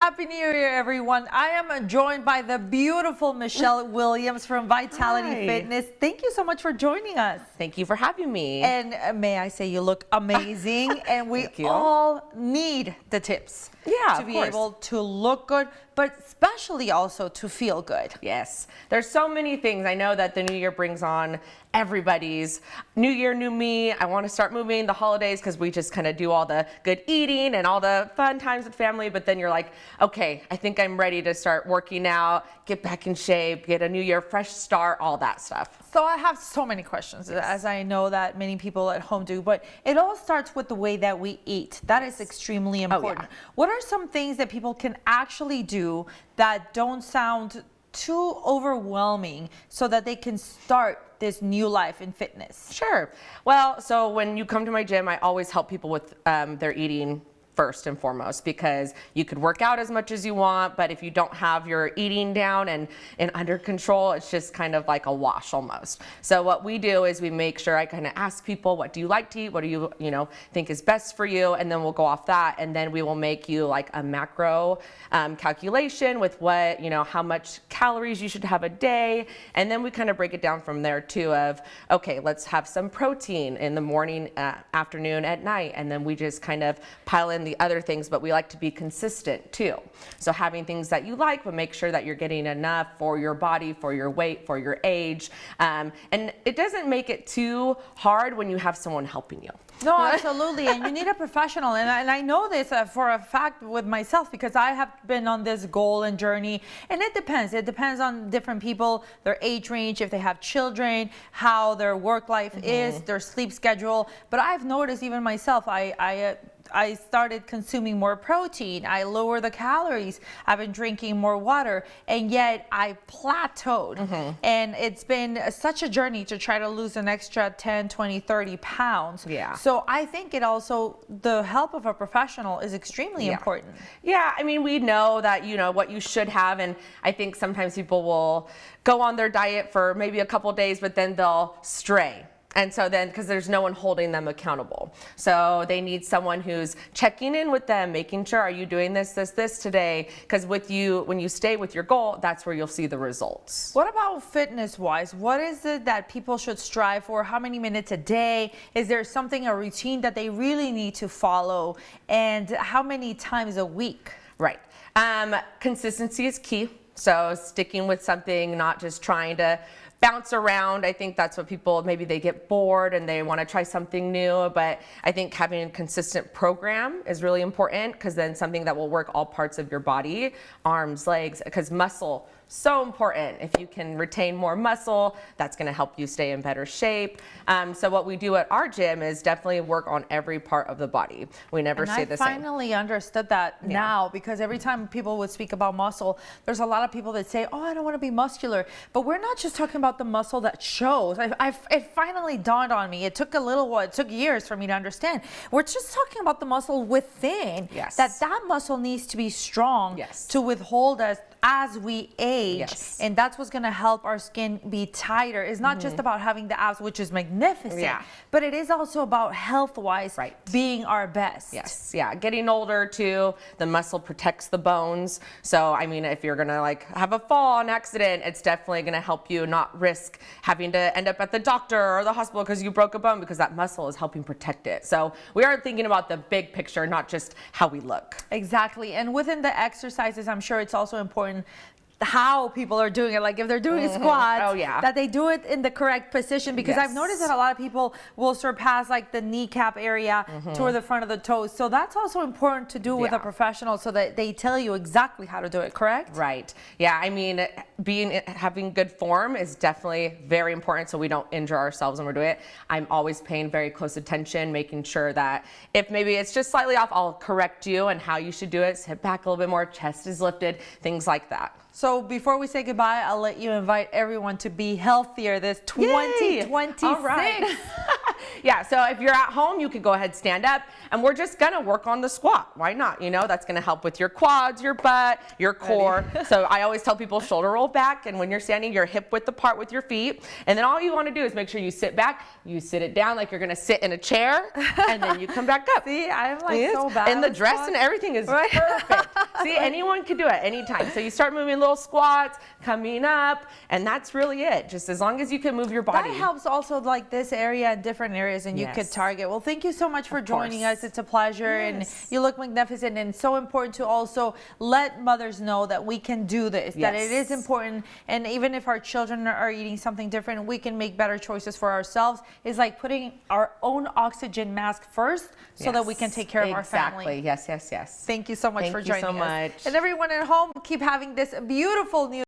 Happy New Year, everyone. I am joined by the beautiful Michelle Williams from Vitality Hi. Fitness. Thank you so much for joining us. Thank you for having me. And may I say, you look amazing. And we Thank you. all need the tips Yeah, to of be course. able to look good, but especially also to feel good. Yes, there's so many things. I know that the new year brings on everybody's new year, new me. I want to start moving the holidays because we just kind of do all the good eating and all the fun times with family. But then you're like, okay, I think I'm ready to start working out, get back in shape, get a new year, fresh start, all that stuff. So I have so many questions, as I know that many people at home do, but it all starts with the way that we eat. That is extremely important. What are some things that people can actually do that don't sound too overwhelming so that they can start this new life in fitness? Sure. Well, so when you come to my gym, I always help people with their eating first and foremost, because you could work out as much as you want, but if you don't have your eating down and under control, it's just kind of like a wash almost. So what we do is we make sure I kind of ask people, what do you like to eat? What do you think is best for you? And then we'll go off that, and then we will make you like a macro calculation with what, how much calories you should have a day. And then we kind of break it down from there too of, okay, let's have some protein in the morning, afternoon, at night. And then we just kind of pile in the other things, but we like to be consistent too. So having things that you like, but make sure that you're getting enough for your body, for your weight, for your age. And it doesn't make it too hard when you have someone helping you. No, absolutely. And you need a professional. And I know this for a fact with myself, because I have been on this goal and journey. And it depends. It depends on different people, their age range, if they have children, how their work life is, their sleep schedule. But I've noticed even myself, I started consuming more protein. I lowered the calories. I've been drinking more water, and yet I plateaued. And it's been such a journey to try to lose an extra 10, 20, 30 pounds. Yeah. So I think it also, the help of a professional is extremely important. Yeah, I mean, we know that, what you should have, and I think sometimes people will go on their diet for maybe a couple days, but then they'll stray. And so then, because there's no one holding them accountable. So they need someone who's checking in with them, making sure, are you doing this today? Because when you stay with your goal, that's where you'll see the results. What about fitness-wise? What is it that people should strive for? How many minutes a day? Is there a routine that they really need to follow? And how many times a week? Right. Consistency is key. So sticking with something, not just trying to bounce around. I think that's what people, maybe they get bored and they want to try something new, but I think having a consistent program is really important, because then something that will work all parts of your body, arms, legs, because muscle, so important. If you can retain more muscle, that's going to help you stay in better shape. So what we do at our gym is definitely work on every part of the body. We never say the same. I finally understood that now, because every time people would speak about muscle, there's a lot of people that say, oh, I don't want to be muscular. But we're not just talking about the muscle that shows. It finally dawned on me. It took a little while. It took years for me to understand. We're just talking about the muscle within. Yes. That muscle needs to be strong to withhold us as we age, and that's what's going to help our skin be tighter. It's not just about having the abs, which is magnificent, but it is also about health-wise being our best. Yes, yeah, getting older too, the muscle protects the bones. So I mean, if you're gonna have a fall, an accident, it's definitely gonna help you not risk having to end up at the doctor or the hospital because you broke a bone, because that muscle is helping protect it. So we are thinking about the big picture, not just how we look. Exactly. And within the exercises, I'm sure it's also important how people are doing it. Like if they're doing squats, that they do it in the correct position, because I've noticed that a lot of people will surpass like the kneecap area toward the front of the toes. So that's also important to do with a professional, so that they tell you exactly how to do it, correct? Right. Yeah, I mean, having good form is definitely very important, so we don't injure ourselves when we're doing it. I'm always paying very close attention, making sure that if maybe it's just slightly off, I'll correct you and how you should do it. Sit back a little bit more, chest is lifted, things like that. So before we say goodbye, I'll let you invite everyone to be healthier this 2026. All right. Yeah, so if you're at home, you could go ahead, stand up, and we're just gonna work on the squat. Why not? You know, that's gonna help with your quads, your butt, your core. So I always tell people shoulder roll back, and when you're standing, you're hip width apart with your feet. And then all you wanna do is make sure you sit back, you sit it down like you're gonna sit in a chair, and then you come back up. See, I'm like so bad. And the with dress squats. and everything is perfect. See, anyone can do it anytime. So you start moving little squats, coming up, and that's really it. Just as long as you can move your body. That helps also like this area and different areas, and you could Yes. target. Well, thank you so much for joining course. us. It's a pleasure, and Yes. you look magnificent. And it's so important to also let mothers know that we can do this, that it is Yes. important. And even if our children are eating something different, we can make better choices for ourselves. It's like putting our own oxygen mask first so that we can Yes. take care of our family. Exactly. Yes, yes, yes. Thank you so much Thank for you joining so us. much. And everyone at home, keep having this beautiful new